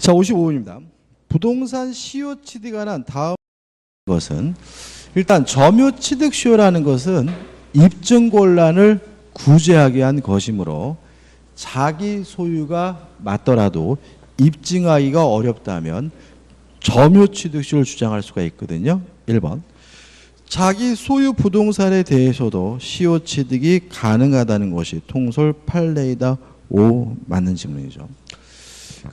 자, 55번입니다. 부동산 시효취득에 관한 다음 것은 일단 점유취득시효라는 것은 입증곤란을 구제하기 위한 것이므로 자기 소유가 맞더라도 입증하기가 어렵다면 점유취득시효를 주장할 수가 있거든요. 1번. 자기 소유 부동산에 대해서도 시효취득이 가능하다는 것이 통솔 판례이다. 5 맞는 질문이죠.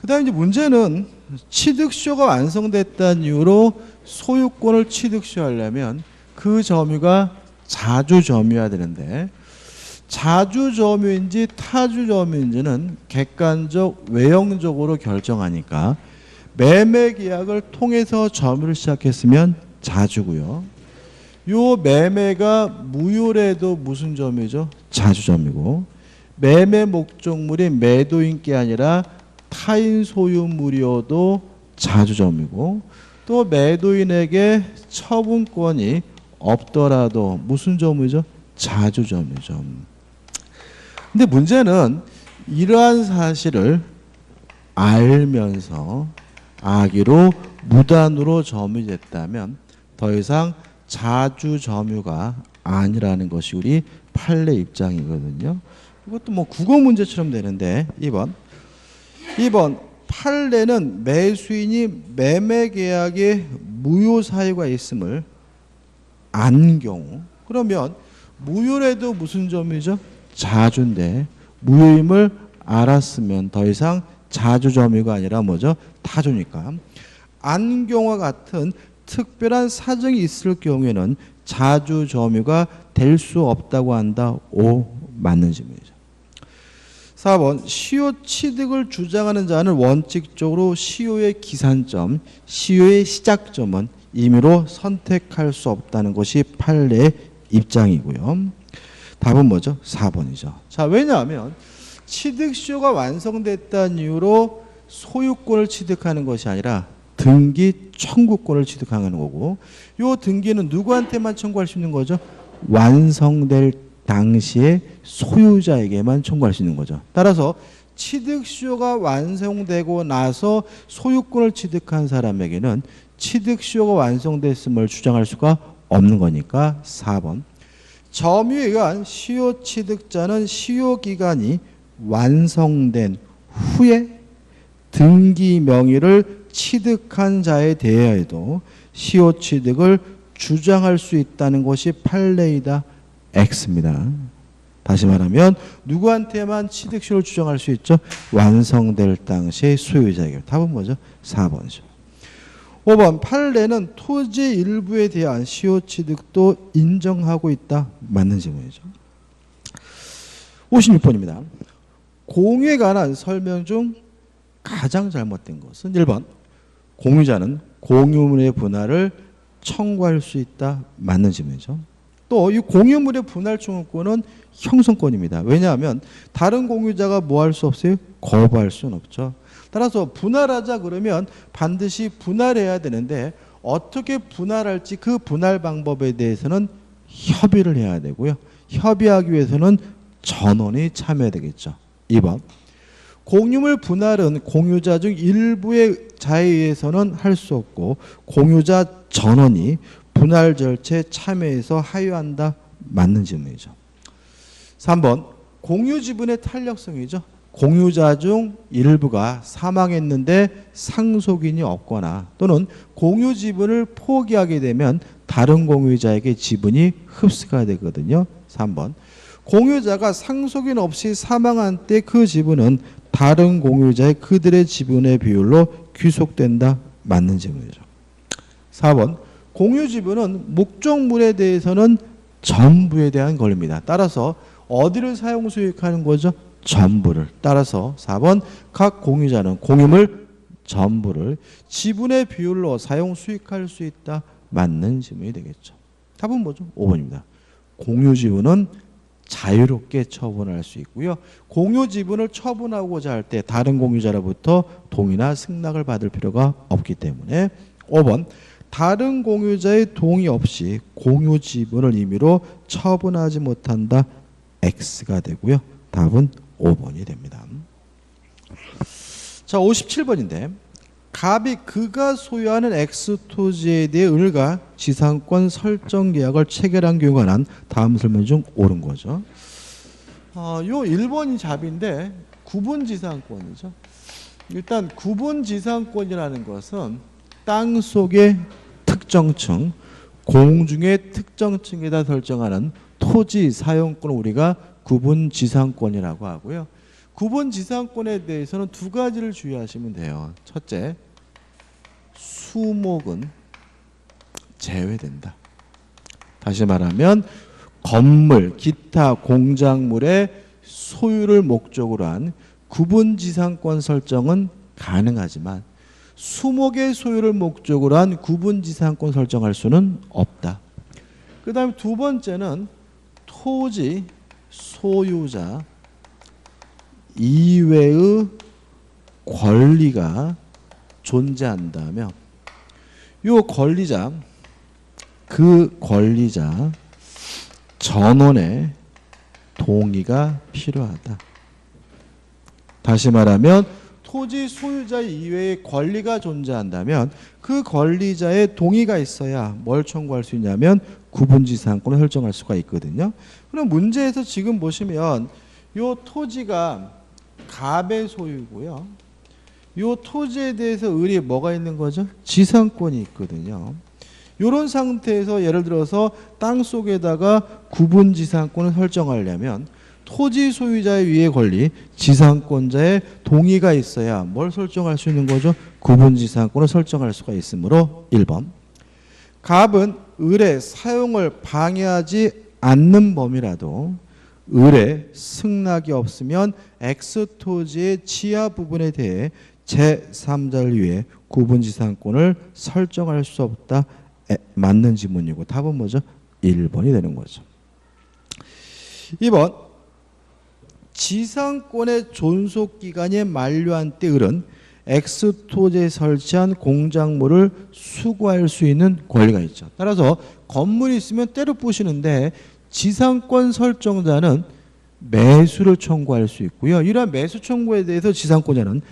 그 다음에 이제 문제는 취득시효가 완성됐다는 이유로 소유권을 취득시효하려면 그 점유가 자주점유해야 되는데 자주점유인지 타주점유인지는 객관적 외형적으로 결정하니까 매매계약을 통해서 점유를 시작했으면 자주고요. 요 매매가 무효래도 무슨 점유죠? 자주점유고 매매 목적물이 매도인께 아니라 타인 소유물이어도 자주점유고 또 매도인에게 처분권이 없더라도 무슨 점유죠? 자주점유죠. 근데 문제는 이러한 사실을 알면서 악의로 무단으로 점유됐다면 더 이상 자주점유가 아니라는 것이 우리 판례 입장이거든요. 이것도 뭐 국어 문제처럼 되는데 2번 판례는 매수인이 매매계약에 무효 사유가 있음을 안 경우 그러면 무효래도 무슨 점이죠? 자주인데 무효임을 알았으면 더 이상 자주점유가 아니라 뭐죠? 타주니까 안 경우와 같은 특별한 사정이 있을 경우에는 자주점유가 될 수 없다고 한다. 5 맞는 질문이죠. 4번 시효취득을 주장하는 자는 원칙적으로 시효의 기산점, 시효의 시작점은 임의로 선택할 수 없다는 것이 판례의 입장이고요. 답은 뭐죠? 4번이죠. 자, 왜냐하면 취득시효가 완성됐다는 이유로 소유권을 취득하는 것이 아니라 등기 청구권을 취득하는 거고 이 등기는 누구한테만 청구할 수 있는 거죠? 완성될 당시에 소유자에게만 청구할 수 있는 거죠. 따라서 취득시효가 완성되고 나서 소유권을 취득한 사람에게는 취득시효가 완성됐음을 주장할 수가 없는 거니까 4번. 점유에 의한 시효취득자는 시효기간이 완성된 후에 등기 명의를 취득한 자에 대하여도 시효취득을 주장할 수 있다는 것이 판례이다. X입니다. 다시 말하면 누구한테만 취득시효를 주장할 수 있죠? 완성될 당시의 소유자에게. 답은 뭐죠? 4번이죠. 5번 판례는 토지 일부에 대한 시효취득도 인정하고 있다. 맞는 질문이죠. 56번입니다. 공유에 관한 설명 중 가장 잘못된 것은 1번 공유자는 공유물의 분할을 청구할 수 있다. 맞는 질문이죠. 또 이 공유물의 분할 청구권은 형성권입니다. 왜냐하면 다른 공유자가 뭐 할 수 없어요? 거부할 수는 없죠. 따라서 분할하자 그러면 반드시 분할해야 되는데 어떻게 분할할지 그 분할 방법에 대해서는 협의를 해야 되고요. 협의하기 위해서는 전원이 참여해야 되겠죠. 2번 공유물 분할은 공유자 중 일부의 자에 의해서는 할 수 없고 공유자 전원이 분할 절차에 참여해서 하유한다. 맞는 질문이죠. 3번 공유 지분의 탄력성이죠. 공유자 중 일부가 사망했는데 상속인이 없거나 또는 공유 지분을 포기하게 되면 다른 공유자에게 지분이 흡수가 되거든요. 3번 공유자가 상속인 없이 사망한 때 그 지분은 다른 공유자의 그들의 지분의 비율로 귀속된다. 맞는 질문이죠. 4번 공유 지분은 목적물에 대해서는 전부에 대한 권리입니다. 따라서 어디를 사용 수익하는 거죠? 전부를. 따라서 4번 각 공유자는 공유물 전부를 지분의 비율로 사용 수익할 수 있다. 맞는 질문이 되겠죠. 답은 뭐죠? 5번입니다. 공유 지분은 자유롭게 처분할 수 있고요. 공유 지분을 처분하고자 할 때 다른 공유자로부터 동의나 승낙을 받을 필요가 없기 때문에 5번 다른 공유자의 동의 없이 공유 지분을 임의로 처분하지 못한다. X가 되고요. 답은 5번이 됩니다. 자, 57번인데 갑이 그가 소유하는 X 토지에 대해 을과 지상권 설정 계약을 체결한 경우가 난 다음 설명 중 옳은 거죠. 요 1번이 잡인데 구분지상권이죠. 일단 구분지상권이라는 것은 땅 속의 특정층, 공중의 특정층에다 설정하는 토지 사용권을 우리가 구분지상권이라고 하고요. 구분지상권에 대해서는 두 가지를 주의하시면 돼요. 첫째, 수목은 제외된다. 다시 말하면 건물, 기타 공작물의 소유를 목적으로 한 구분지상권 설정은 가능하지만 수목의 소유를 목적으로 한 구분지상권 설정할 수는 없다. 그 다음에 두 번째는 토지 소유자 이외의 권리가 존재한다면 이 권리자, 그 권리자 전원의 동의가 필요하다. 다시 말하면 토지 소유자 이외의 권리가 존재한다면 그 권리자의 동의가 있어야 뭘 청구할 수 있냐면 구분지상권을 설정할 수가 있거든요. 그럼 문제에서 지금 보시면 이 토지가 갑의 소유고요. 이 토지에 대해서 을이 뭐가 있는 거죠? 지상권이 있거든요. 이런 상태에서 예를 들어서 땅 속에다가 구분지상권을 설정하려면 토지 소유자의 위의 권리, 지상권자의 동의가 있어야 뭘 설정할 수 있는 거죠? 구분지상권을 설정할 수가 있으므로 1번. 갑은 을의 사용을 방해하지 않는 범위라도 을의 승낙이 없으면 X토지의 지하 부분에 대해 제3자를 위해 구분지상권을 설정할 수 없다. 맞는 지문이고 답은 뭐죠? 1번이 되는 거죠. 2번. 지상권의 존속기간이 만료한 때 을은 X토지에 설치한 공작물을 수거할 수 있는 권리가 있죠. 따라서 건물이 있으면 때려 부시는데 지상권 설정자는 매수를 청구할 수 있고요. 이러한 매수 청구에 대해서 지상권자는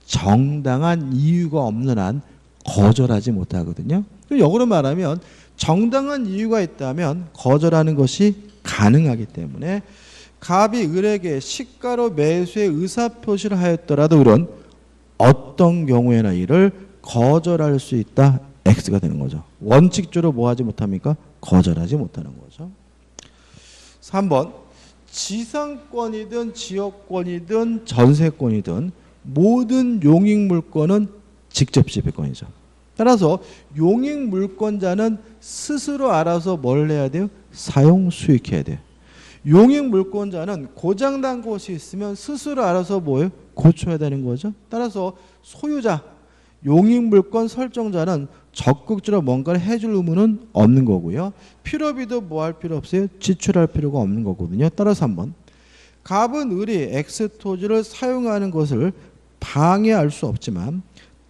정당한 이유가 없는 한 거절하지 못하거든요. 역으로 말하면 정당한 이유가 있다면 거절하는 것이 가능하기 때문에 갑이 을에게 시가로 매수의 의사표시를 하였더라도 을은 어떤 경우에나 이를 거절할 수 있다. X가 되는 거죠. 원칙적으로 뭐 하지 못합니까? 거절하지 못하는 거죠. 3번. 지상권이든 지역권이든 전세권이든 모든 용익물권은 직접 지배권이죠. 따라서 용익물권자는 스스로 알아서 뭘 해야 돼요? 사용 수익해야 돼요. 용익물권자는 고장난 곳이 있으면 스스로 알아서 뭐예요? 고쳐야 되는 거죠. 따라서 소유자, 용익물권 설정자는 적극적으로 뭔가를 해줄 의무는 없는 거고요. 필요비도 뭐 할 필요 없어요? 지출할 필요가 없는 거거든요. 따라서 한번 갑은 을이 X토지를 사용하는 것을 방해할 수 없지만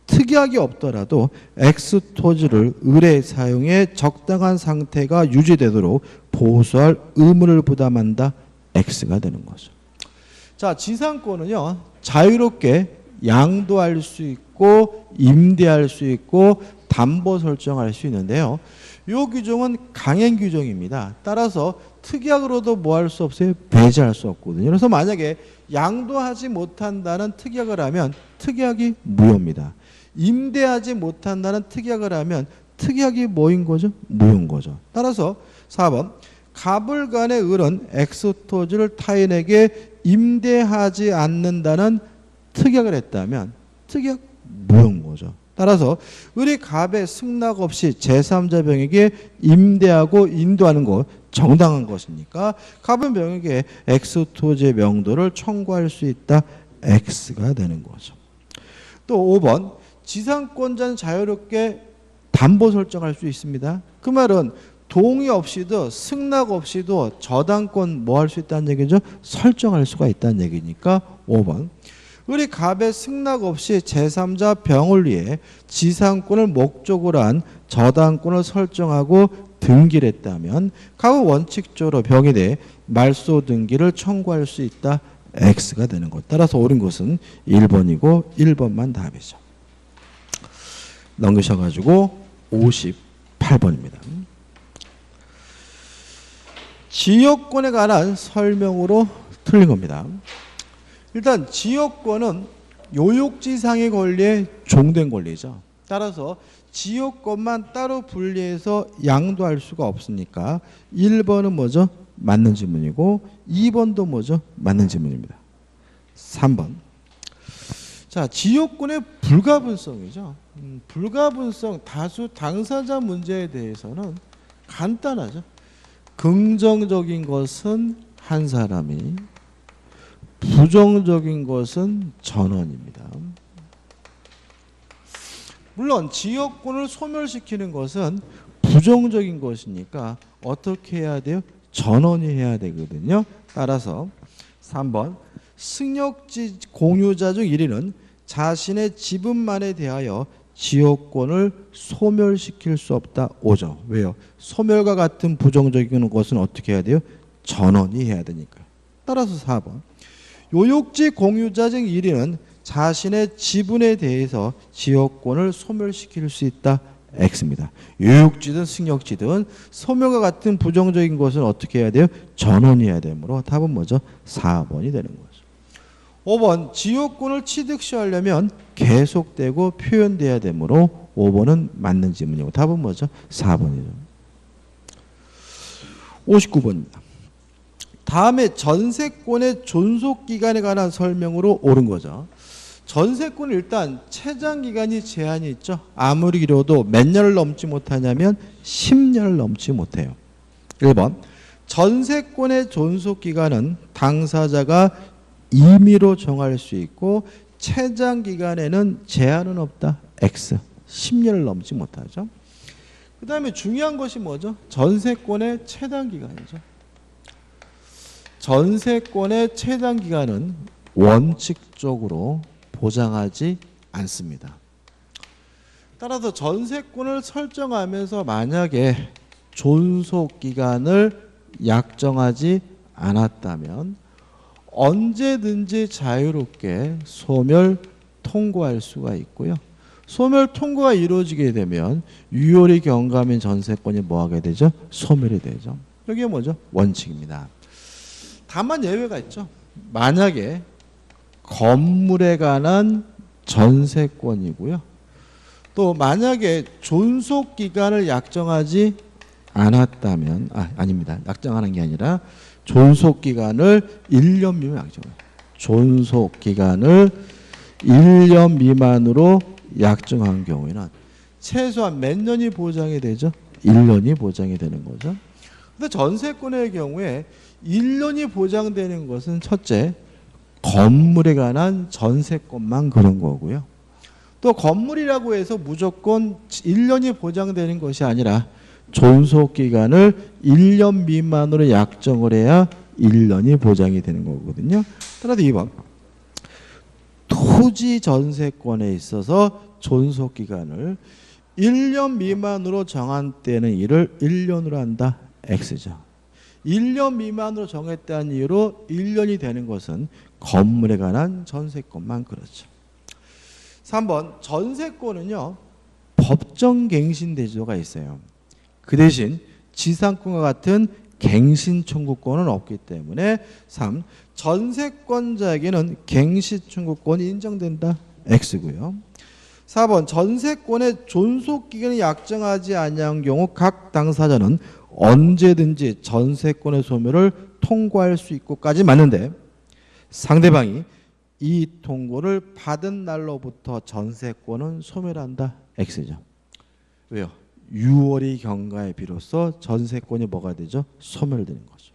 특약이 없더라도 X토지를 을의 사용에 적당한 상태가 유지되도록 보수할 의무를 부담한다. X가 되는 거죠. 자, 지상권은요. 자유롭게 양도할 수 있고 임대할 수 있고 담보 설정할 수 있는데요. 이 규정은 강행 규정입니다. 따라서 특약으로도 뭐 할 수 없어요? 배제할 수 없거든요. 그래서 만약에 양도하지 못한다는 특약을 하면 특약이 무효입니다. 임대하지 못한다는 특약을 하면 특약이 뭐인 거죠? 무효인 거죠. 따라서 4번. 갑을 간의 을은 X토지를 타인에게 임대하지 않는다는 특약을 했다면 특약 무효인 거죠. 따라서 을이 갑의 승낙 없이 제3자 병에게 임대하고 인도하는 것 정당한 것이니까 갑은 병에게 X토지의 명도를 청구할 수 있다. X가 되는 거죠. 또 5번. 지상권자는 자유롭게 담보 설정할 수 있습니다. 그 말은 동의 없이도 승낙 없이도 저당권 뭐 할 수 있다는 얘기죠? 설정할 수가 있다는 얘기니까 5번. 을이 갑의 승낙 없이 제3자 병을 위해 지상권을 목적으로 한 저당권을 설정하고 등기를 했다면 갑은 원칙적으로 병에 대해 말소 등기를 청구할 수 있다. X가 되는 것. 따라서 옳은 것은 1번이고 1번만 답이죠. 넘기셔가지고 58번입니다. 지역권에 관한 설명으로 틀린 겁니다. 일단 지역권은 요역지상의 권리에 종된 권리죠. 따라서 지역권만 따로 분리해서 양도할 수가 없으니까 1번은 뭐죠? 맞는 지문이고 2번도 뭐죠? 맞는 지문입니다. 3번. 자, 지역권의 불가분성이죠. 불가분성 다수 당사자 문제에 대해서는 간단하죠. 긍정적인 것은 한 사람이, 부정적인 것은 전원입니다. 물론 지역권을 소멸시키는 것은 부정적인 것이니까 어떻게 해야 돼요? 전원이 해야 되거든요. 따라서 3번 승역지 공유자 중 1위는 자신의 지분만에 대하여 지역권을 소멸시킬 수 없다. 5죠. 왜요? 소멸과 같은 부정적인 것은 어떻게 해야 돼요? 전원이 해야 되니까. 따라서 4번 요역지 공유자 중 1위는 자신의 지분에 대해서 지역권을 소멸시킬 수 있다. X입니다. 요역지든 승역지든 소멸과 같은 부정적인 것은 어떻게 해야 돼요? 전원이 해야 되므로 답은 뭐죠? 4번이 되는 거죠. 5번 지역권을 취득시하려면 계속되고 표현돼야 되므로 5번은 맞는 지문이고 답은 뭐죠? 4번이죠. 59번입니다. 다음에 전세권의 존속기간에 관한 설명으로 옳은 거죠. 전세권은 일단 최장기간이 제한이 있죠. 아무리 길어도 몇 년을 넘지 못하냐면 10년을 넘지 못해요. 1번 전세권의 존속기간은 당사자가 임의로 정할 수 있고 최장기간에는 제한은 없다. X 10년을 넘지 못하죠. 그 다음에 중요한 것이 뭐죠? 전세권의 최단기간이죠. 전세권의 최단기간은 원칙적으로 보장하지 않습니다. 따라서 전세권을 설정하면서 만약에 존속기간을 약정하지 않았다면 언제든지 자유롭게 소멸 통고할 수가 있고요. 소멸 통고가 이루어지게 되면 유효리 경감인 전세권이 뭐하게 되죠? 소멸이 되죠. 이게 뭐죠? 원칙입니다. 다만 예외가 있죠. 만약에 건물에 관한 전세권이고요. 또 만약에 존속기간을 약정하지 않았다면 아닙니다. 약정하는 게 아니라 존속기간을 1년 미만 약정해요. 존속기간을 1년 미만으로 약정한 경우에는 최소한 몇 년이 보장이 되죠? 1년이 보장이 되는 거죠. 근데 전세권의 경우에 1년이 보장되는 것은 첫째, 건물에 관한 전세권만 그런 거고요. 또 건물이라고 해서 무조건 1년이 보장되는 것이 아니라 존속기간을 1년 미만으로 약정을 해야 1년이 보장이 되는 거거든요. 따라서 2번 토지 전세권에 있어서 존속기간을 1년 미만으로 정한 때는 이를 1년으로 한다. X죠. 1년 미만으로 정했다는 이유로 1년이 되는 것은 건물에 관한 전세권만 그렇죠. 3번 전세권은요. 법정갱신대조가 있어요. 그 대신 지상권과 같은 갱신 청구권은 없기 때문에 3. 전세권자에게는 갱신 청구권이 인정된다. X고요. 4번 전세권의 존속기간을 약정하지 아니한 경우 각 당사자는 언제든지 전세권의 소멸을 통고할 수 있고까지 맞는데 상대방이 이 통고를 받은 날로부터 전세권은 소멸한다. X죠. 왜요? 6월이 경과에 비로소 전세권이 뭐가 되죠? 소멸되는 거죠.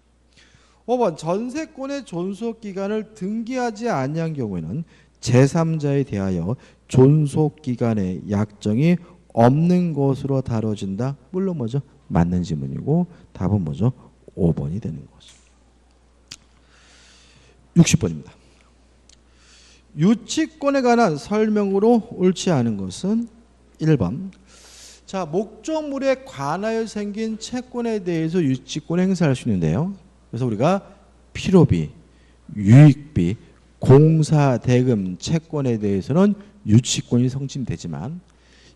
5번 전세권의 존속기간을 등기하지 아니한 경우에는 제3자에 대하여 존속기간의 약정이 없는 것으로 다뤄진다. 물론 뭐죠? 맞는 지문이고 답은 뭐죠? 5번이 되는 거죠. 60번입니다. 유치권에 관한 설명으로 옳지 않은 것은 1번 자, 목적물에 관하여 생긴 채권에 대해서 유치권 행사할 수 있는데요. 그래서 우리가 필요비, 유익비, 공사, 대금, 채권에 대해서는 유치권이 성립되지만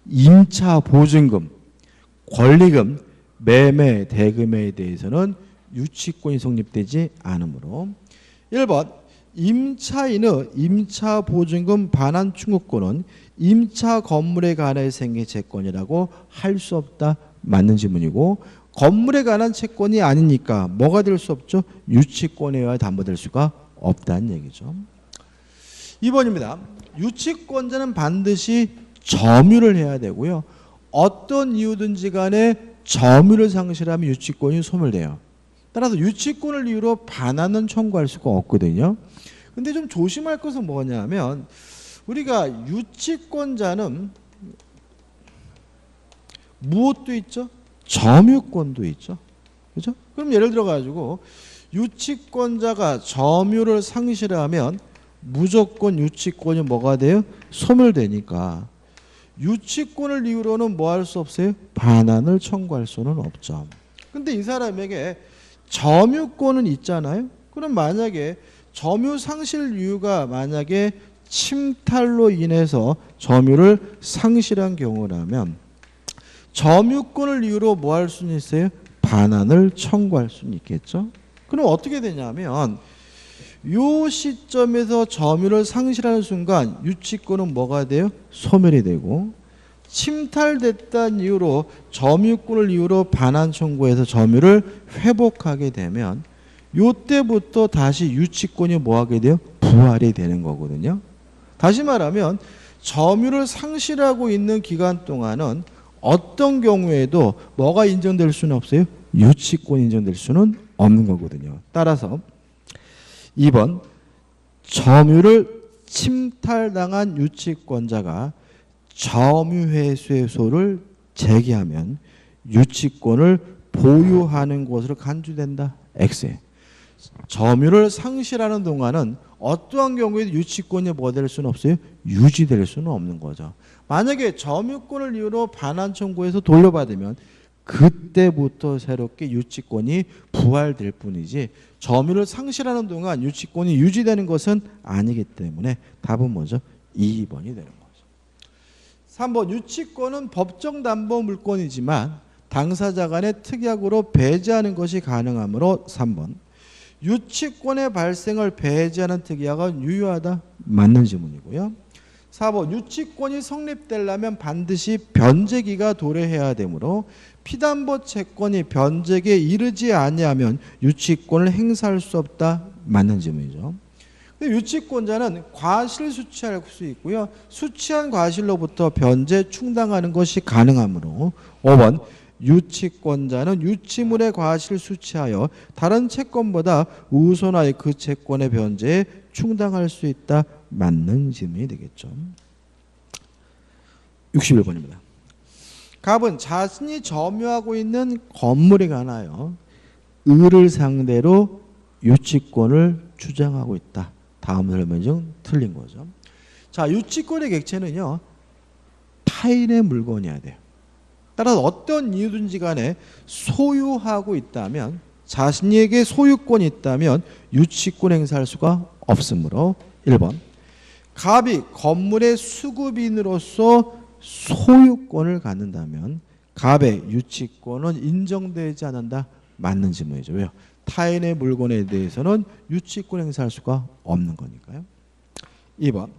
임차 보증금, 권리금, 매매 대금에 대해서는 유치권이 성립되지 않으므로 1번 임차인의 임차 보증금 반환 충구권은 임차 건물에 관해 생긴 채권이라고 할 수 없다. 맞는 지문이고 건물에 관한 채권이 아니니까 뭐가 될 수 없죠? 유치권에 의해 담보될 수가 없다는 얘기죠. 2번입니다. 유치권자는 반드시 점유를 해야 되고요. 어떤 이유든지 간에 점유를 상실하면 유치권이 소멸돼요. 따라서 유치권을 이유로 반환은 청구할 수가 없거든요. 근데 좀 조심할 것은 뭐냐면 우리가 유치권자는 무엇도 있죠? 점유권도 있죠. 그렇죠? 그럼 예를 들어 가지고 유치권자가 점유를 상실하면 무조건 유치권이 뭐가 돼요? 소멸되니까 유치권을 이유로는 뭐 할 수 없어요? 반환을 청구할 수는 없죠. 근데 이 사람에게 점유권은 있잖아요. 그럼 만약에 점유 상실 이유가 만약에 침탈로 인해서 점유를 상실한 경우라면 점유권을 이유로 뭐 할 수는 있어요? 반환을 청구할 수는 있겠죠. 그럼 어떻게 되냐면 이 시점에서 점유를 상실하는 순간 유치권은 뭐가 돼요? 소멸이 되고 침탈됐다는 이유로 점유권을 이유로 반환 청구해서 점유를 회복하게 되면 이때부터 다시 유치권이 뭐하게 돼요? 부활이 되는 거거든요. 다시 말하면 점유를 상실하고 있는 기간 동안은 어떤 경우에도 뭐가 인정될 수는 없어요? 유치권이 인정될 수는 없는 거거든요. 따라서 2번 점유를 침탈당한 유치권자가 점유회수소를 제기하면 유치권을 보유하는 것으로 간주된다. X에 점유를 상실하는 동안은 어떠한 경우에도 유치권이 뭐 될 수는 없어요? 유지될 수는 없는 거죠. 만약에 점유권을 이유로 반환 청구해서 돌려받으면 그때부터 새롭게 유치권이 부활될 뿐이지 점유를 상실하는 동안 유치권이 유지되는 것은 아니기 때문에 답은 뭐죠? 2번이 되는 거죠. 3번 유치권은 법정 담보 물권이지만 당사자 간의 특약으로 배제하는 것이 가능하므로 3번 유치권의 발생을 배제하는 특약은 유효하다. 맞는 지문이고요. 4번 유치권이 성립되려면 반드시 변제기가 도래해야 되므로 피담보 채권이 변제기에 이르지 아니하면 유치권을 행사할 수 없다. 맞는 지문이죠. 유치권자는 과실 수취할 수 있고요. 수취한 과실로부터 변제 충당하는 것이 가능하므로 5번 유치권자는 유치물의 과실 수취하여 다른 채권보다 우선하여 그 채권의 변제에 충당할 수 있다. 맞는 질문이 되겠죠. 61번입니다. 갑은 자신이 점유하고 있는 건물에 관하여 을을 상대로 유치권을 주장하고 있다. 다음 설명 중 틀린 거죠. 자, 유치권의 객체는요. 타인의 물건이어야 돼요. 따라서 어떤 이유든지 간에 소유하고 있다면 자신에게 소유권이 있다면 유치권 행사할 수가 없으므로 1번 갑이 건물의 수급인으로서 소유권을 갖는다면 갑의 유치권은 인정되지 않는다. 맞는 질문이죠. 왜요? 타인의 물건에 대해서는 유치권 행사할 수가 없는 거니까요. 2번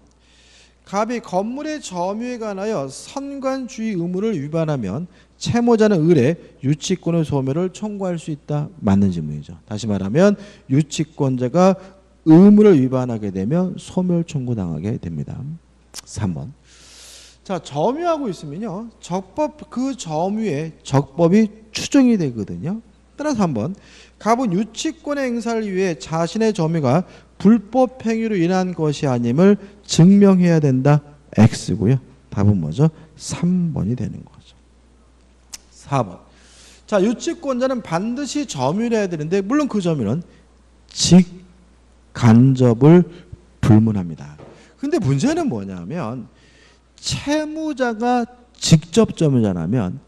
갑이 건물의 점유에 관하여 선관주의 의무를 위반하면 채무자는 을에 유치권의 소멸을 청구할 수 있다. 맞는 질문이죠. 다시 말하면 유치권자가 의무를 위반하게 되면 소멸 청구당하게 됩니다. 3번 자, 점유하고 있으면요. 적법 그 점유에 적법이 추정이 되거든요. 따라서 한번 갑은 유치권의 행사를 위해 자신의 점유가 불법 행위로 인한 것이 아님을 증명해야 된다. X고요. 답은 뭐죠? 3번이 되는 거죠. 4번. 자, 유치권자는 반드시 점유를 해야 되는데 물론 그 점유는 직간접을 불문합니다. 근데 문제는 뭐냐면 채무자가 직접 점유자라면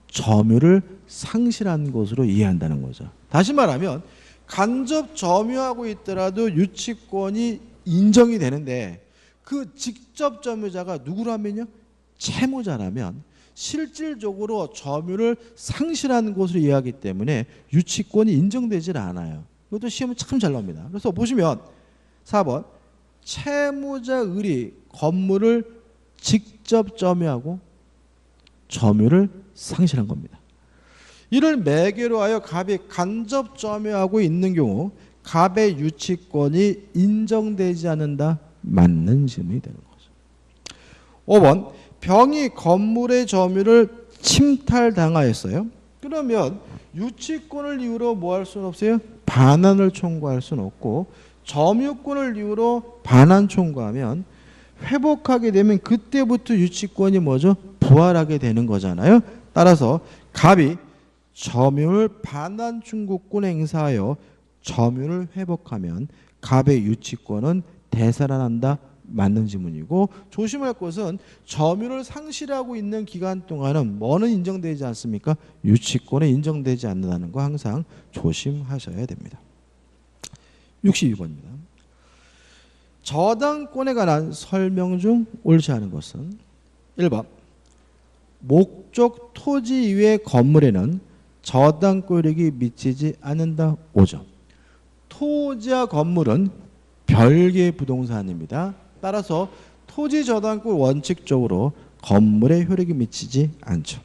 점유를 상실한 것으로 이해한다는 거죠. 다시 말하면 간접 점유하고 있더라도 유치권이 인정이 되는데 그 직접 점유자가 누구라면요? 채무자라면 실질적으로 점유를 상실하는 것으로 이해하기 때문에 유치권이 인정되질 않아요. 이것도 시험은 참 잘 나옵니다. 그래서 보시면 4번 채무자 을이 건물을 직접 점유하고 점유를 상실한 겁니다. 이를 매개로 하여 갑이 간접 점유하고 있는 경우 갑의 유치권이 인정되지 않는다. 맞는 질문이 되는 거죠. 5번 병이 건물의 점유를 침탈당하였어요. 그러면 유치권을 이유로 뭐 할 수는 없어요? 반환을 청구할 수는 없고 점유권을 이유로 반환 청구하면 회복하게 되면 그때부터 유치권이 뭐죠? 부활하게 되는 거잖아요. 따라서 갑이 점유를 반환 청구권 행사하여 점유를 회복하면 갑의 유치권은 되살아난다. 맞는 지문이고 조심할 것은 점유를 상실하고 있는 기간 동안은 뭐는 인정되지 않습니까? 유치권은 인정되지 않는다는 거 항상 조심하셔야 됩니다. 62번입니다. 저당권에 관한 설명 중 옳지 않은 것은 1번 목적 토지 이외의 건물에는 저당권력이 미치지 않는다. 5점 토지와 건물은 별개의 부동산입니다. 따라서 토지 저당권 원칙적으로 건물에 효력이 미치지 않죠.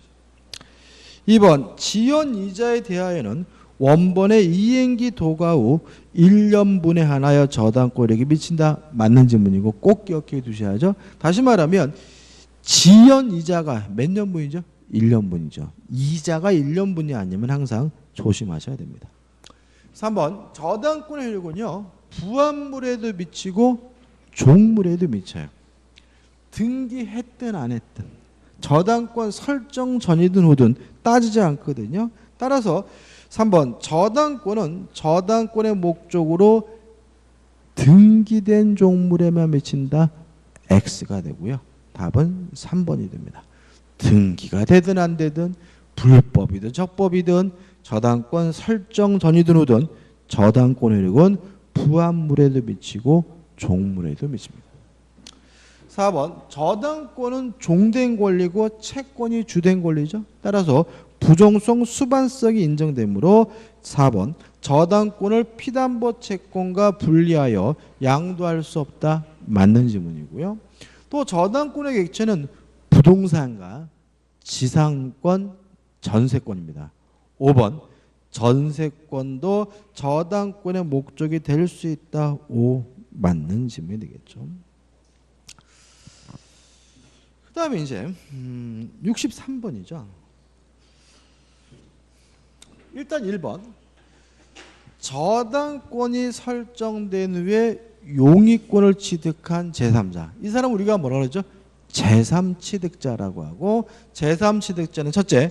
2번 지연 이자에 대하여는 원본의 이행기 도과 후 1년분에 한하여 저당권력이 미친다. 맞는 질문이고 꼭 기억해 두셔야죠. 다시 말하면 지연 이자가 몇 년분이죠? 1년분이죠. 이자가 1년분이 아니면 항상 조심하셔야 됩니다. 3번 저당권의 효력은요. 부합물에도 미치고 종물에도 미쳐요. 등기했든 안 했든 저당권 설정 전이든 후든 따지지 않거든요. 따라서 3번 저당권은 저당권의 목적으로 등기된 종물에만 미친다. X가 되고요. 답은 3번이 됩니다. 등기가 되든 안 되든 불법이든 적법이든 저당권 설정 전이든 후든 저당권의 효력은 부합물에도 미치고 종물에도 미칩니다. 4번 저당권은 종된 권리고 채권이 주된 권리죠. 따라서 부종성 수반성이 인정되므로 4번 저당권을 피담보 채권과 분리하여 양도할 수 없다. 맞는 질문이고요. 또 저당권의 객체는 부동산과 지상권, 전세권입니다. 5번 전세권도 저당권의 목적이 될 수 있다. 5 맞는 질문이 되겠죠. 그 다음에 이제 63번이죠. 일단 1번 저당권이 설정된 후에 용의권을 취득한 제3자. 이 사람 우리가 뭐라 그러죠? 제3취득자라고 하고 제3취득자는 첫째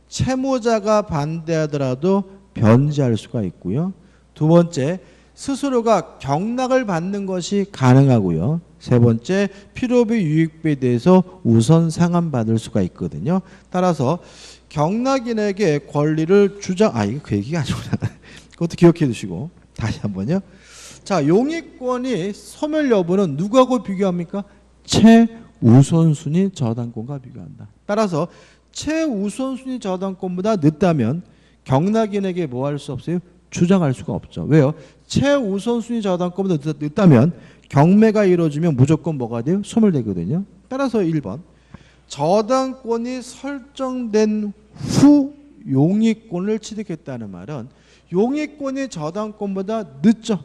채무자가 반대하더라도 변제할 수가 있고요. 두 번째 스스로가 경락을 받는 것이 가능하고요. 세 번째 필요비 유익비에 대해서 우선 상환받을 수가 있거든요. 따라서 경락인에게 권리를 주장 이거 그 얘기가 아니구나. 그것도 기억해 두시고 다시 한번요. 자, 용의권이 소멸 여부는 누구하고 비교합니까? 최우선순위 저당권과 비교한다. 따라서 최우선순위 저당권보다 늦다면 경락인에게 뭐 할 수 없어요? 주장할 수가 없죠. 왜요? 최우선순위 저당권보다 늦다면 경매가 이루어지면 무조건 뭐가 돼요? 소멸되거든요. 따라서 1번 저당권이 설정된 후 용의권을 취득했다는 말은 용의권이 저당권보다 늦죠.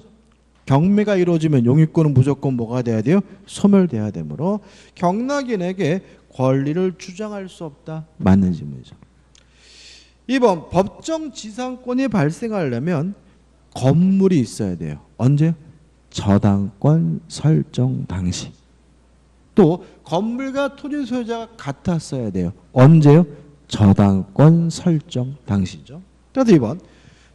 경매가 이루어지면 용의권은 무조건 뭐가 돼야 돼요? 소멸돼야 되므로 경락인에게 권리를 주장할 수 없다. 맞는 질문이죠. 2번 법정 지상권이 발생하려면 건물이 있어야 돼요. 언제? 저당권 설정 당시. 또 건물과 토지 소유자가 같았어야 돼요. 언제요? 저당권 설정 당시죠. 그래서 2번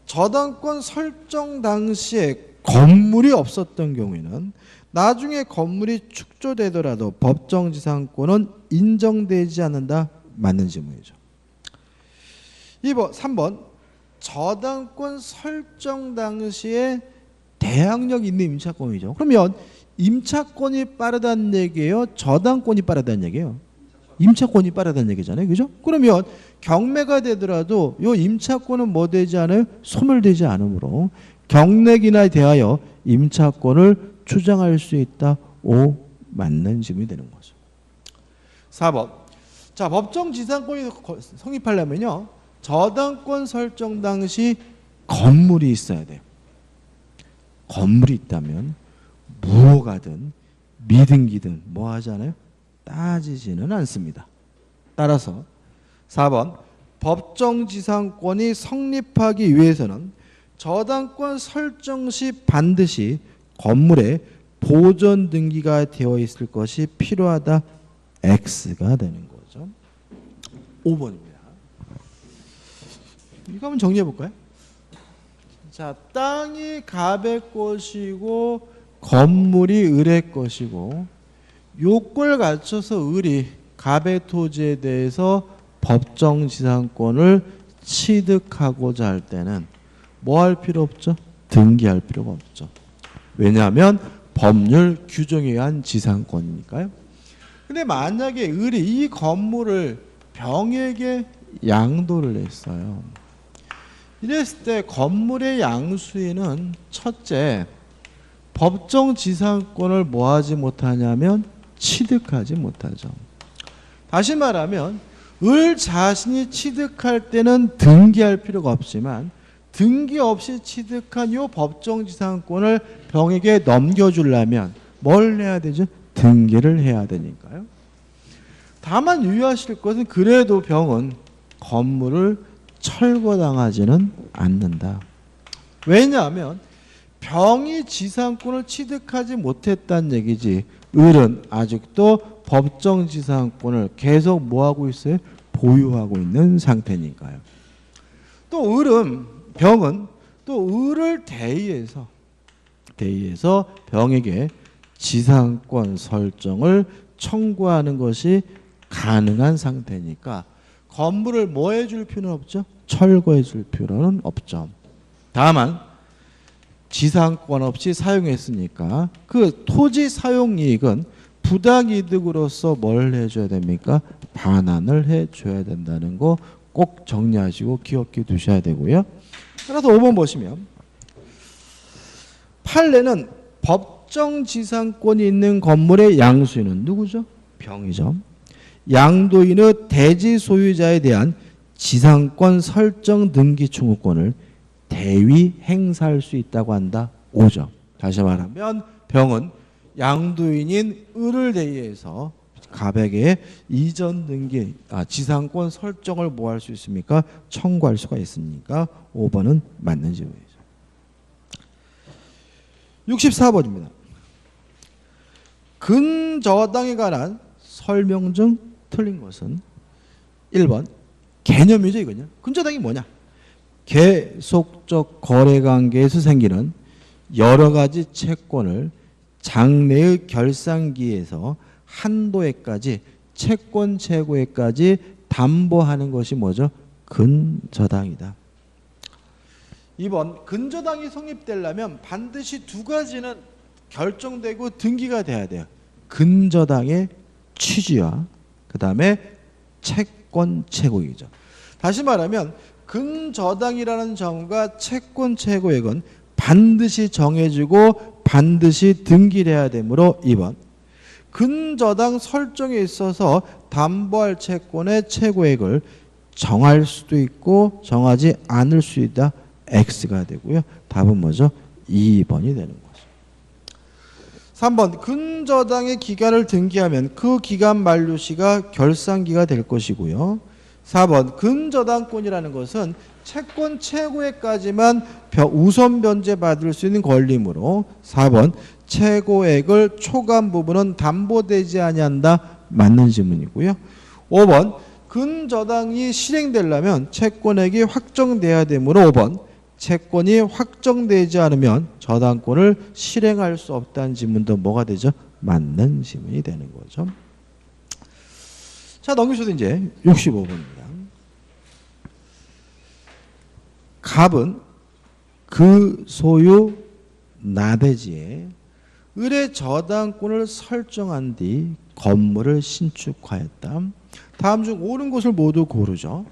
저당권 설정 당시에 건물이 없었던 경우에는 나중에 건물이 축조되더라도 법정지상권은 인정되지 않는다. 맞는 질문이죠. 2번, 3번 저당권 설정 당시에 대항력 있는 임차권이죠. 그러면 임차권이 빠르다는 얘기예요? 저당권이 빠르다는 얘기예요? 임차권이 빠르다는 얘기잖아요. 그죠? 그러면 경매가 되더라도 요 임차권은 뭐 되지 않아요? 소멸되지 않으므로 경락인에 대하여 임차권을 주장할 수 있다. 오, 맞는 질문이 되는 거죠. 4번. 자, 법정 지상권이 성립하려면요. 저당권 설정 당시 건물이 있어야 돼요. 건물이 있다면 무효가든 미등기든 뭐 하잖아요? 따지지는 않습니다. 따라서 4번 법정지상권이 성립하기 위해서는 저당권 설정 시 반드시 건물에 보존 등기가 되어 있을 것이 필요하다. X가 되는 거죠. 5번입니다. 이거 한번 정리해 볼까요? 자, 땅이 갑의 것이고 건물이 을의 것이고 요건을 갖춰서 을이 갑의 토지에 대해서 법정지상권을 취득하고자 할 때는 뭐 할 필요 없죠? 등기할 필요가 없죠. 왜냐하면 법률 규정에 의한 지상권이니까요. 근데 만약에 을이 이 건물을 병에게 양도를 했어요. 이랬을 때 건물의 양수인은 첫째, 법정지상권을 뭐 하지 못하냐면 취득하지 못하죠. 다시 말하면 을 자신이 취득할 때는 등기할 필요가 없지만 등기 없이 취득한 이 법정지상권을 병에게 넘겨주려면 뭘 해야 되죠? 등기를 해야 되니까요. 다만 유의하실 것은 그래도 병은 건물을 철거당하지는 않는다. 왜냐하면 병이 지상권을 취득하지 못했다는 얘기지 을은 아직도 법정지상권을 계속 뭐하고 있어요? 보유하고 있는 상태니까요. 또 을은 병은 또 을을 대의해서 병에게 지상권 설정을 청구하는 것이 가능한 상태니까 건물을 뭐 해줄 필요는 없죠? 철거해 줄 필요는 없죠. 다만 지상권 없이 사용했으니까 그 토지 사용이익은 부당이득으로서 뭘 해줘야 됩니까? 반환을 해줘야 된다는 거 꼭 정리하시고 기억해 두셔야 되고요. 따라서 5번 보시면 판례는 법정지상권이 있는 건물의 양수인은 누구죠? 병이죠. 양도인의 대지 소유자에 대한 지상권 설정 등기 청구권을 대위 행사할 수 있다고 한다. 5점. 다시 말하면 병은 양도인인 을을 대의해서 갑에게 이전 등기, 지상권 설정을 뭐 할 수 있습니까? 청구할 수가 있으니까 5번은 맞는 질문이죠. 64번입니다. 근저당에 관한 설명 중 틀린 것은 1번 개념이죠. 이거냐? 근저당이 뭐냐? 계속적 거래관계에서 생기는 여러 가지 채권을 장래의 결산기에서 한도에까지 채권 최고에까지 담보하는 것이 뭐죠? 근저당이다. 2번 근저당이 성립되려면 반드시 두 가지는 결정되고 등기가 돼야 돼요. 근저당의 취지와 그 다음에 채권 최고액이죠. 다시 말하면 근저당이라는 점과 채권 최고액은 반드시 정해지고 반드시 등기를 해야 되므로 2번 근저당 설정에 있어서 담보할 채권의 최고액을 정할 수도 있고 정하지 않을 수 있다. X가 되고요. 답은 뭐죠? 2번이 되는 거죠. 3번 근저당의 기간을 등기하면 그 기간 만료시가 결산기가 될 것이고요. 4번 근저당권이라는 것은 채권 최고액까지만 우선 변제받을 수 있는 권리이므로 4번 최고액을 초과 부분은 담보되지 아니한다. 맞는 질문이고요. 5번 근저당이 실행되려면 채권액이 확정돼야 되므로 5번 채권이 확정되지 않으면 저당권을 실행할 수 없다는 질문도 뭐가 되죠? 맞는 질문이 되는 거죠. 자, 넘기셔도 이제 65번입니다. 갑은 그 소유 나대지에 을의 저당권을 설정한 뒤 건물을 신축하였다. 다음 중 옳은 것을 모두 고르죠.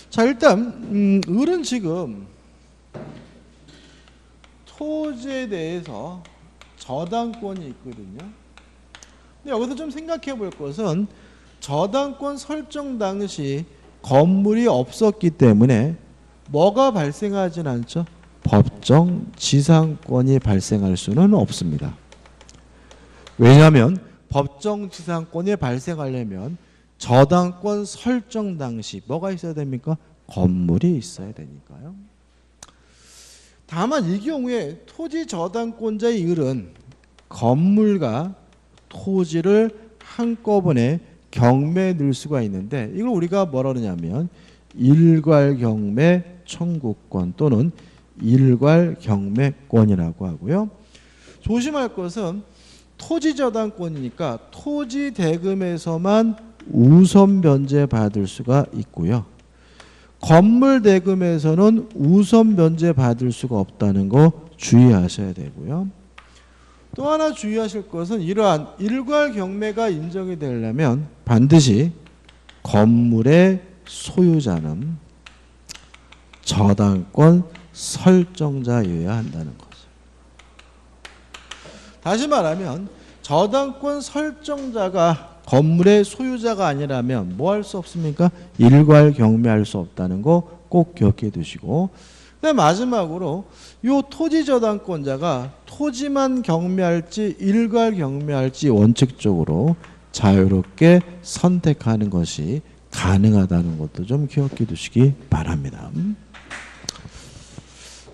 자, 일단 을은 지금 토지에 대해서 저당권이 있거든요. 근데 여기서 좀 생각해 볼 것은 저당권 설정 당시 건물이 없었기 때문에 뭐가 발생하진 않죠? 법정 지상권이 발생할 수는 없습니다. 왜냐하면 법정 지상권이 발생하려면 저당권 설정 당시 뭐가 있어야 됩니까? 건물이 있어야 되니까요. 다만 이 경우에 토지 저당권자의 을은 건물과 토지를 한꺼번에 경매에 넣을 수가 있는데 이걸 우리가 뭐라 그러냐면 일괄경매 청구권 또는 일괄경매권이라고 하고요. 조심할 것은 토지 저당권이니까 토지 대금에서만 우선 변제 받을 수가 있고요. 건물 대금에서는 우선 변제 받을 수가 없다는 거 주의하셔야 되고요. 또 하나 주의하실 것은 이러한 일괄 경매가 인정이 되려면 반드시 건물의 소유자는 저당권 설정자여야 한다는 거죠. 다시 말하면 저당권 설정자가 건물의 소유자가 아니라면 뭐 할 수 없습니까? 일괄 경매할 수 없다는 거 꼭 기억해 두시고, 그다음 마지막으로 이 토지 저당권자가 토지만 경매할지 일괄 경매할지 원칙적으로 자유롭게 선택하는 것이 가능하다는 것도 좀 기억해 두시기 바랍니다.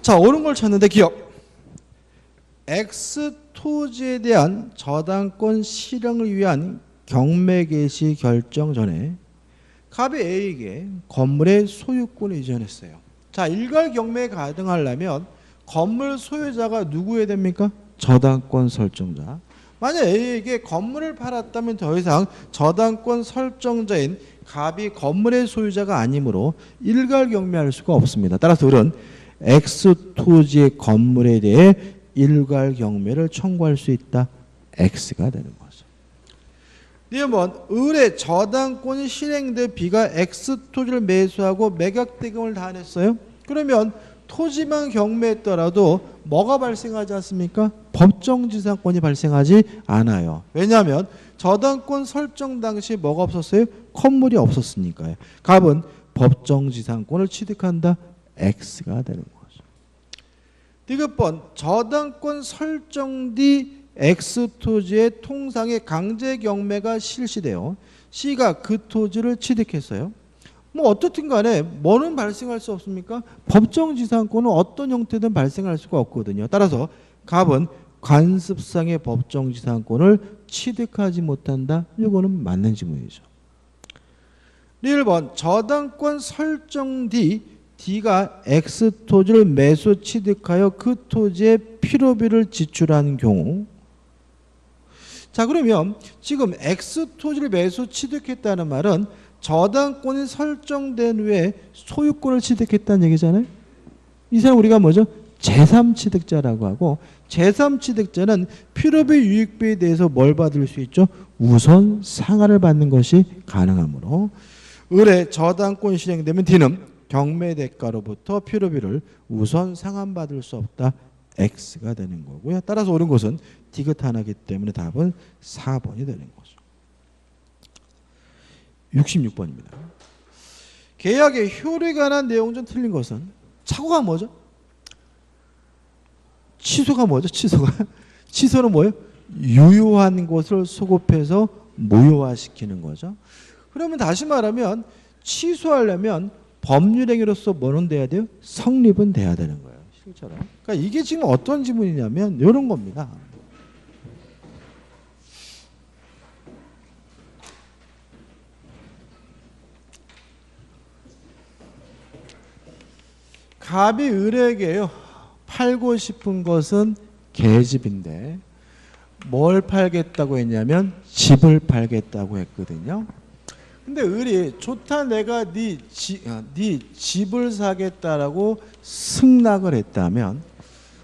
자, 옳은 걸 찾는데 기억. X 토지에 대한 저당권 실행을 위한 경매 개시 결정 전에 갑이 A에게 건물의 소유권을 이전했어요. 자, 일괄 경매 가능하려면 건물 소유자가 누구여야 됩니까? 저당권 설정자. 만약 A에게 건물을 팔았다면 더 이상 저당권 설정자인 갑이 건물의 소유자가 아니므로 일괄 경매할 수가 없습니다. 따라서 을은 X 토지의 건물에 대해 일괄 경매를 청구할 수 있다. X가 되는 거죠. 이번 을의 저당권이 실행돼 B가 X 토지를 매수하고 매각 대금을 다 냈어요. 그러면 토지만 경매했더라도 뭐가 발생하지 않습니까? 법정지상권이 발생하지 않아요. 왜냐하면 저당권 설정 당시 뭐가 없었어요? 건물이 없었으니까요. 갑은 법정지상권을 취득한다. X가 되는 거죠. 디귿번 저당권 설정 뒤 X 토지의 통상의 강제 경매가 실시되어 C가 그 토지를 취득했어요. 뭐 어떻든 간에 뭐는 발생할 수 없습니까? 법정지상권은 어떤 형태든 발생할 수가 없거든요. 따라서 갑은 관습상의 법정지상권을 취득하지 못한다. 이거는 맞는 지문이죠. 1번 저당권 설정 뒤 D가 X 토지를 매수 취득하여 그 토지에 필요비를 지출한 경우, 자 그러면 지금 X 토지를 매수 취득했다는 말은 저당권이 설정된 후에 소유권을 취득했다는 얘기잖아요. 이 사람 우리가 뭐죠? 제3취득자라고 하고, 제3취득자는 필요비 유익비에 대해서 뭘 받을 수 있죠? 우선 상한을 받는 것이 가능하므로 을의 저당권이 실행되면 D는 경매 대가로부터 필요비를 우선 상환받을 수 없다. X가 되는 거고요. 따라서 옳은 것은 디귿 하나이기 때문에 답은 4번이 되는 거죠. 66번입니다. 계약의 효력에 관한 내용 중 틀린 것은 착오가 뭐죠? 취소가 뭐죠? 취소는 뭐예요? 유효한 것을 소급해서 무효화시키는 거죠. 그러면 다시 말하면 취소하려면 법률행위로서 뭐는 돼야 돼요? 성립은 돼야 되는 거예요. 실처럼. 그러니까 이게 지금 어떤 지문이냐면 이런 겁니다. 갑이 을에게요 팔고 싶은 것은 계집인데 뭘 팔겠다고 했냐면 집을 팔겠다고 했거든요. 근데 을이 좋다 내가 네 집을 사겠다라고 승낙을 했다면,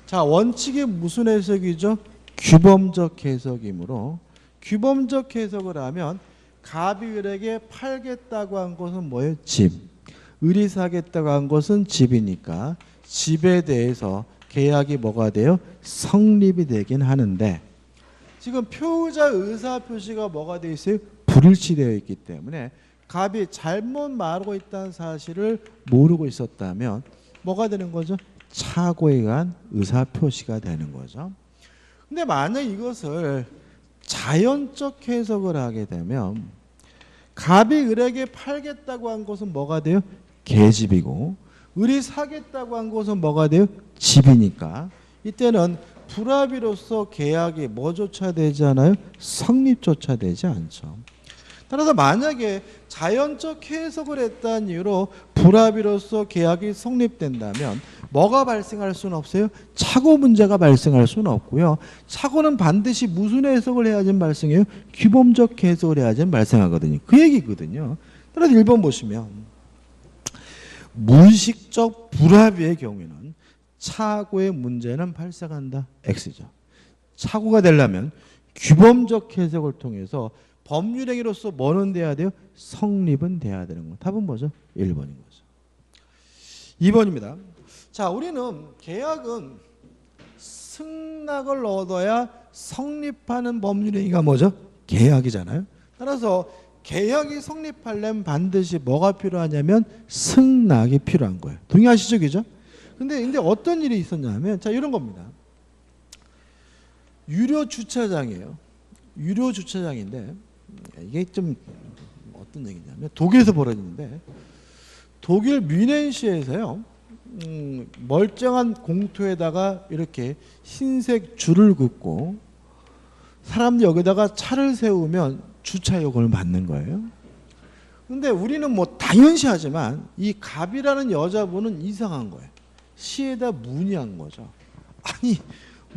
자 원칙이 무슨 해석이죠? 규범적 해석이므로 규범적 해석을 하면 갑이 을에게 팔겠다고 한 것은 뭐예요? 집. 을이 사겠다고 한 것은 집이니까 집에 대해서 계약이 뭐가 돼요? 성립이 되긴 하는데 지금 표의자 의사 표시가 뭐가 되어 있어요? 불일치되어 있기 때문에 갑이 잘못 말하고 있다는 사실을 모르고 있었다면 뭐가 되는 거죠? 착오에 의한 의사 표시가 되는 거죠. 근데 만약 이것을 자연적 해석을 하게 되면 갑이 을에게 팔겠다고 한 것은 뭐가 돼요? 계집이고 을이 사겠다고 한 것은 뭐가 돼요? 집이니까 이때는 불합의로서 계약이 뭐조차 되지 않아요? 성립조차 되지 않죠. 따라서 만약에 자연적 해석을 했다는 이유로 불합의로서 계약이 성립된다면 뭐가 발생할 수는 없어요? 착오 문제가 발생할 수는 없고요. 착오는 반드시 무슨 해석을 해야지 발생해요? 규범적 해석을 해야지 발생하거든요. 그 얘기거든요. 따라서 1번 보시면 무의식적 불합의의 경우에는 착오의 문제는 발생한다. X죠. 착오가 되려면 규범적 해석을 통해서 법률행위로서 뭐는 돼야 돼요? 성립은 돼야 되는 거. 답은 뭐죠? 1번인 거죠. 2번입니다. 자, 우리는 계약은 승낙을 얻어야 성립하는 법률행위가 뭐죠? 계약이잖아요. 따라서 계약이 성립하려면 반드시 뭐가 필요하냐면 승낙이 필요한 거예요. 동의하시죠? 그죠? 근데 어떤 일이 있었냐면 자, 이런 겁니다. 유료 주차장이에요. 유료 주차장인데 이게 좀 어떤 얘기냐면 독일에서 벌어지는데 독일 뮌헨시에서요 멀쩡한 공터에다가 이렇게 흰색 줄을 긋고 사람들이 여기다가 차를 세우면 주차 요금을 받는 거예요. 근데 우리는 뭐 당연시하지만 이 갑이라는 여자분은 이상한 거예요. 시에다 문의한 거죠. 아니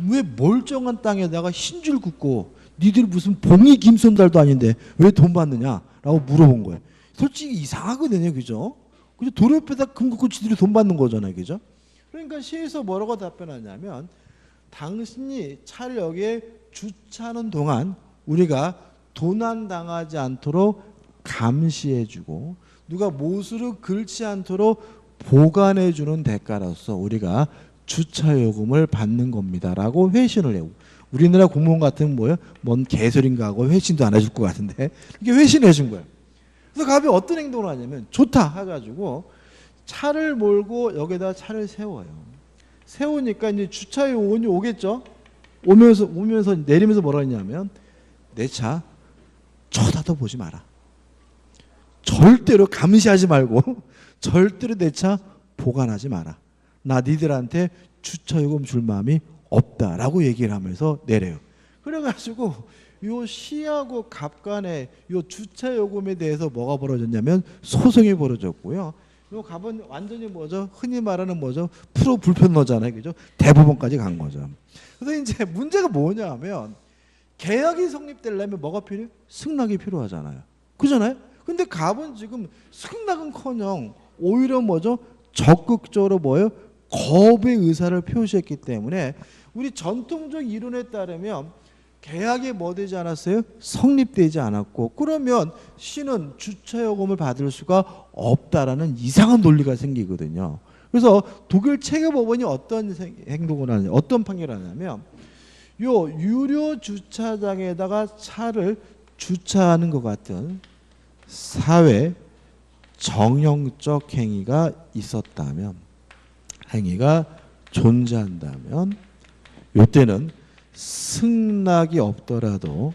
왜 멀쩡한 땅에다가 흰 줄 긋고 니들 무슨 봉이 김선달도 아닌데 왜 돈 받느냐라고 물어본 거예요. 솔직히 이상하거든요. 그죠? 그죠? 도로 옆에다 금 긋고 지들이 돈 받는 거잖아요. 그죠? 그러니까 시에서 뭐라고 답변하냐면 당신이 차를 여기에 주차하는 동안 우리가 도난당하지 않도록 감시해주고 누가 못으로 긁지 않도록 보관해주는 대가로서 우리가 주차요금을 받는 겁니다라고 회신을 해요. 우리나라 공무원 같은 뭐예요? 뭔 개소리인가 하고 회신도 안 해줄 것 같은데 이게 회신해 준 거예요. 그래서 갑이 어떤 행동을 하냐면 좋다 해가지고 차를 몰고 여기다 차를 세워요. 세우니까 이제 주차요금이 오겠죠. 오면서 내리면서 뭐라 했냐면 내 차 쳐다도 보지 마라. 절대로 감시하지 말고 절대로 내 차 보관하지 마라. 나 니들한테 주차요금 줄 마음이 없다라고 얘기를 하면서 내려요. 그래가지고 요 시하고 갑 간에 요 주차요금에 대해서 뭐가 벌어졌냐면 소송이 벌어졌고요. 요 갑은 완전히 뭐죠? 흔히 말하는 뭐죠? 프로 불편러잖아요. 그죠? 대법원까지 간 거죠. 그래서 이제 문제가 뭐냐면 계약이 성립되려면 뭐가 필요해요? 승낙이 필요하잖아요. 그잖아요? 근데 갑은 지금 승낙은커녕 오히려 뭐죠? 적극적으로 뭐예요? 거부의 의사를 표시했기 때문에 우리 전통적 이론에 따르면 계약이 뭐 되지 않았어요? 성립되지 않았고 그러면 시는 주차요금을 받을 수가 없다라는 이상한 논리가 생기거든요. 그래서 독일 체계법원이 어떤 행동을 하느냐, 어떤 판결을 하냐면 요 유료 주차장에다가 차를 주차하는 것 같은 사회 정형적 행위가 있었다면 행위가 존재한다면 이때는 승낙이 없더라도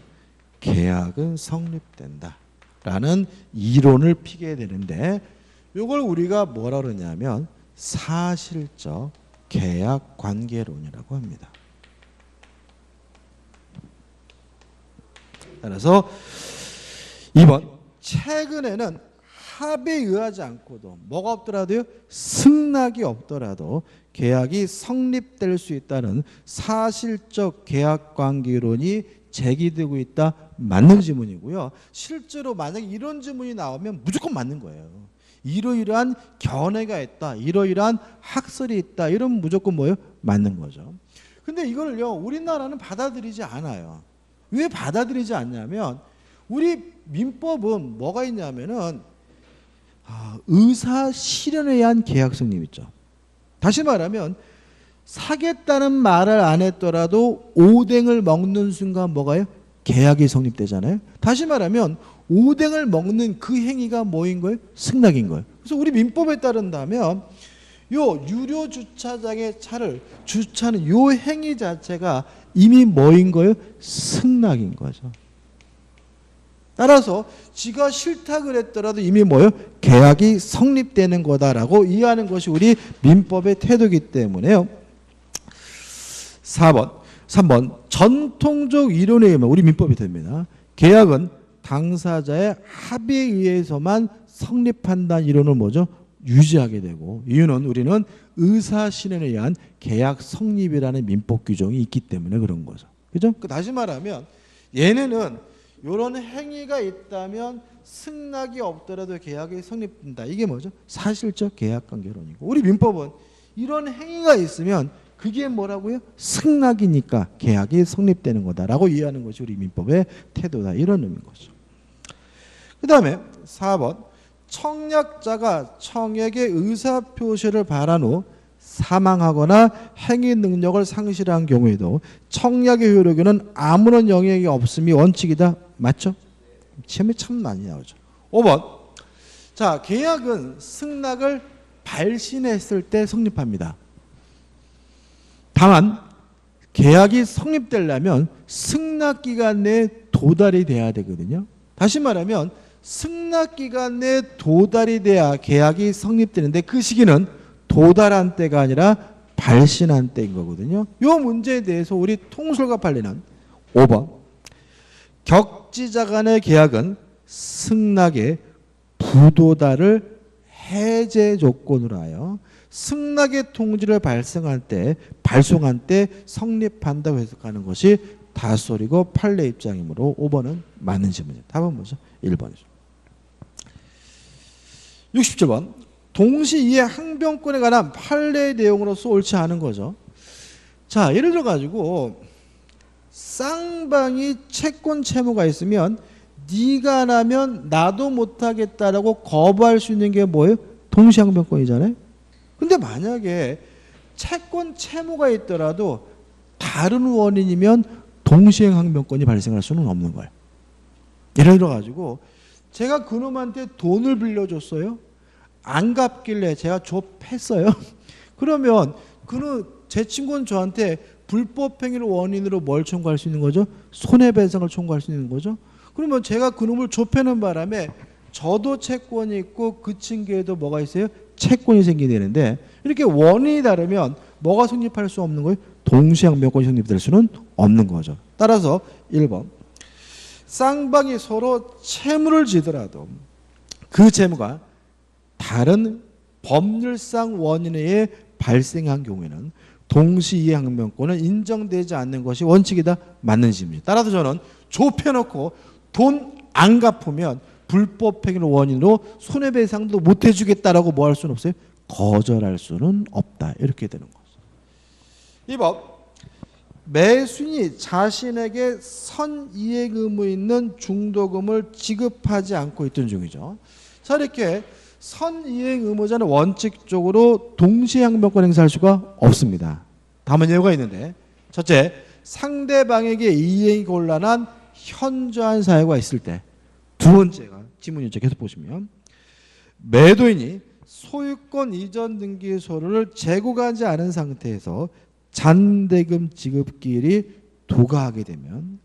계약은 성립된다라는 이론을 피게 되는데 이걸 우리가 뭐라 그러냐면 사실적 계약 관계론이라고 합니다. 따라서 2번 최근에는 합의에 의하지 않고도 뭐가 없더라도요 승낙이 없더라도 계약이 성립될 수 있다는 사실적 계약관계론이 제기되고 있다. 맞는 지문이고요. 실제로 만약에 이런 지문이 나오면 무조건 맞는 거예요. 이러이러한 견해가 있다. 이러이러한 학설이 있다. 이러면 무조건 뭐예요? 맞는 거죠. 근데 이거를요 우리나라는 받아들이지 않아요. 왜 받아들이지 않냐면 우리 민법은 뭐가 있냐면은 의사 실현에 의한 계약 성립 있죠. 다시 말하면 사겠다는 말을 안 했더라도 오뎅을 먹는 순간 뭐가요? 계약이 성립되잖아요. 다시 말하면 오뎅을 먹는 그 행위가 뭐인 거예요? 승낙인 거예요. 그래서 우리 민법에 따른다면 요 유료 주차장에 차를 주차하는 요 행위 자체가 이미 뭐인 거예요? 승낙인 거죠. 따라서 지가 싫다 그랬더라도 이미 뭐예요? 계약이 성립되는 거다라고 이해하는 것이 우리 민법의 태도이기 때문에요. 3번 전통적 이론에 의하면 우리 민법이 됩니다. 계약은 당사자의 합의에 의해서만 성립한다는 이론을 뭐죠? 유지하게 되고, 이유는 우리는 의사실현에 의한 계약 성립이라는 민법 규정이 있기 때문에 그런 거죠. 그죠? 다시 말하면 얘네는 이런 행위가 있다면 승낙이 없더라도 계약이 성립된다. 이게 뭐죠? 사실적 계약관계론이고, 우리 민법은 이런 행위가 있으면 그게 뭐라고요? 승낙이니까 계약이 성립되는 거다라고 이해하는 것이 우리 민법의 태도다. 이런 의미인 거죠. 그 다음에 4번 청약자가 청약의 의사표시를 발한 후 사망하거나 행위 능력을 상실한 경우에도 청약의 효력에는 아무런 영향이 없음이 원칙이다. 맞죠? 시험에 참 많이 나오죠. 5번 자, 계약은 승낙을 발신했을 때 성립합니다. 다만 계약이 성립되려면 승낙기간 내에 도달이 돼야 되거든요. 다시 말하면 승낙기간 내에 도달이 돼야 계약이 성립되는데 그 시기는 도달한 때가 아니라 발신한 때인 거거든요. 이 문제에 대해서 우리 통술과 판례는 5번 격지자 간의 계약은 승낙의 부도달을 해제 조건으로 하여 승낙의 통지를 발송한 때 성립한다고 해석하는 것이 다수리고 판례 입장이므로 5번은 맞는 질문이죠. 답은 뭐죠? 1번이죠. 67번 동시이해 항변권에 관한 판례의 내용으로서 옳지 않은 거죠. 자, 예를 들어 가지고 쌍방이 채권 채무가 있으면 네가 안 하면 나도 못하겠다라고 거부할 수 있는 게 뭐예요? 동시항변권이잖아요. 근데 만약에 채권 채무가 있더라도 다른 원인이면 동시행항변권이 발생할 수는 없는 거예요. 예를 들어 가지고 제가 그놈한테 돈을 빌려줬어요. 안 갚길래 제가 좁혔어요. 그러면 그는 제 친구는 저한테 불법행위를 원인으로 뭘 청구할 수 있는 거죠? 손해배상을 청구할 수 있는 거죠. 그러면 제가 그놈을 좁혀는 바람에 저도 채권이 있고 그 친구에도 뭐가 있어요? 채권이 생기게 되는데 이렇게 원인이 다르면 뭐가 성립할 수 없는 거예요? 동시항변권이 성립될 수는 없는 거죠. 따라서 1번 쌍방이 서로 채무를 지더라도 그 채무가 다른 법률상 원인에 의해 발생한 경우에는 동시이해항변권은 인정되지 않는 것이 원칙이다. 맞는 질문입니다. 따라서 저는 좁혀놓고 돈 안 갚으면 불법행위를 원인으로 손해배상도 못 해주겠다라고 뭐 할 수는 없어요? 거절할 수는 없다. 이렇게 되는 거죠. 2번 매수인이 자신에게 선이행 의무 있는 중도금을 지급하지 않고 있던 중이죠. 자, 이렇게 선이행 의무자는 원칙적으로 동시항변권 행사할 수가 없습니다. 다만 예우가 있는데, 첫째, 상대방에게 이행이 곤란한 현저한 사유가 있을 때. 두 번째가 지문이죠. 계속 보시면 매도인이 소유권 이전 등기소를 재고하지 않은 상태에서 잔대금 지급기일이 도가하게 되면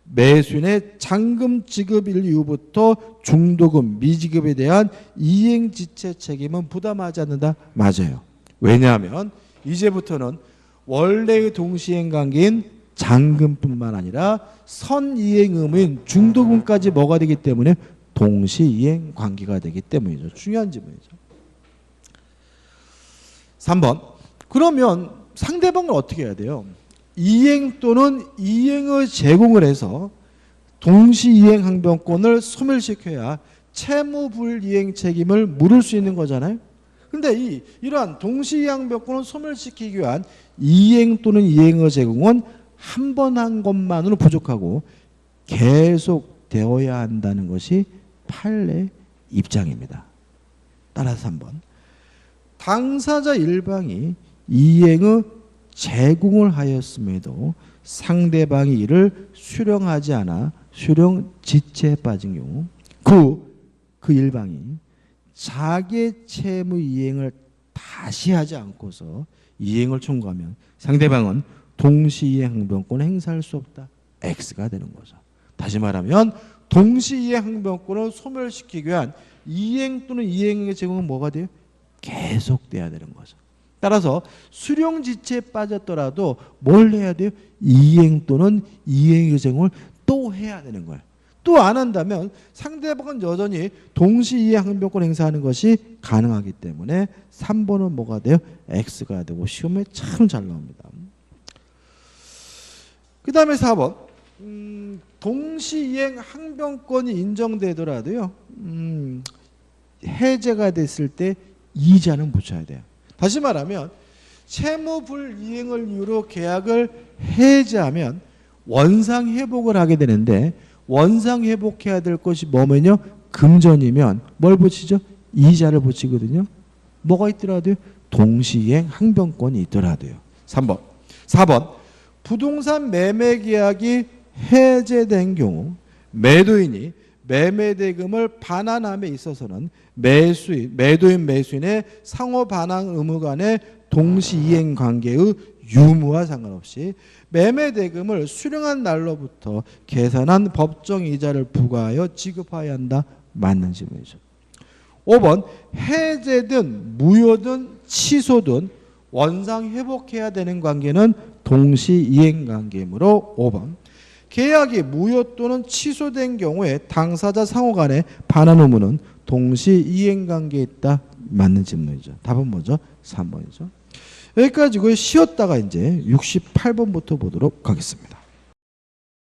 매수인의 잔금 지급일 이후부터 중도금 미지급에 대한 이행지체 책임은 부담하지 않는다. 맞아요. 왜냐하면 이제부터는 원래의 동시행관계인 잔금뿐만 아니라 선이행 의무인 중도금까지 뭐가 되기 때문에 동시이행 관계가 되기 때문이죠. 중요한 질문이죠. 3번 그러면 상대방은 어떻게 해야 돼요? 이행 또는 이행의 제공을 해서 동시이행 항변권을 소멸시켜야 채무불이행 책임을 물을 수 있는 거잖아요. 그런데 이러한 동시이행 항변권을 소멸시키기 위한 이행 또는 이행의 제공은 한 번 한 것만으로 부족하고 계속 되어야 한다는 것이 판례 입장입니다. 따라서 한번 당사자 일방이 이행의 제공을 하였음에도 상대방이 이를 수령하지 않아 수령 지체에 빠진 경우 그 일방이 자기의 채무 이행을 다시 하지 않고서 이행을 청구하면 상대방은 동시이행 항변권을 행사할 수 없다. X가 되는 거죠. 다시 말하면 동시이행 항변권을 소멸시키기 위한 이행 또는 이행의 제공은 뭐가 돼요? 계속돼야 되는 거죠. 따라서 수령지체에 빠졌더라도 뭘 해야 돼요? 이행 또는 이행의 제공을 또 해야 되는 거예요. 또 안 한다면 상대방은 여전히 동시이행 항변권 행사하는 것이 가능하기 때문에 3번은 뭐가 돼요? X가 되고 시험에 참 잘 나옵니다. 그 다음에 4번 동시이행 항변권이 인정되더라도요 해제가 됐을 때 이자는 붙여야 돼요. 다시 말하면 채무 불이행을 이유로 계약을 해제하면 원상 회복을 하게 되는데 원상 회복해야 될 것이 뭐면요? 금전이면 뭘 붙이죠? 이자를 붙이거든요. 뭐가 있더라도요? 동시이행 항변권이 있더라도요. 3번. 4번. 부동산 매매 계약이 해제된 경우 매도인이 매매 대금을 반환함에 있어서는 매도인 매수인의 상호 반환 의무 간의 동시이행 관계의 유무와 상관없이 매매 대금을 수령한 날로부터 계산한 법정 이자를 부과하여 지급해야 한다. 맞는 질문이죠. 5번 해제든 무효든 취소든 원상 회복해야 되는 관계는 동시이행 관계이므로 5번 계약이 무효 또는 취소된 경우에 당사자 상호 간의 반환 의무는 동시이행 관계에 있다. 맞는 질문이죠. 답은 뭐죠? 3번이죠. 여기까지 쉬었다가 이제 68번부터 보도록 하겠습니다.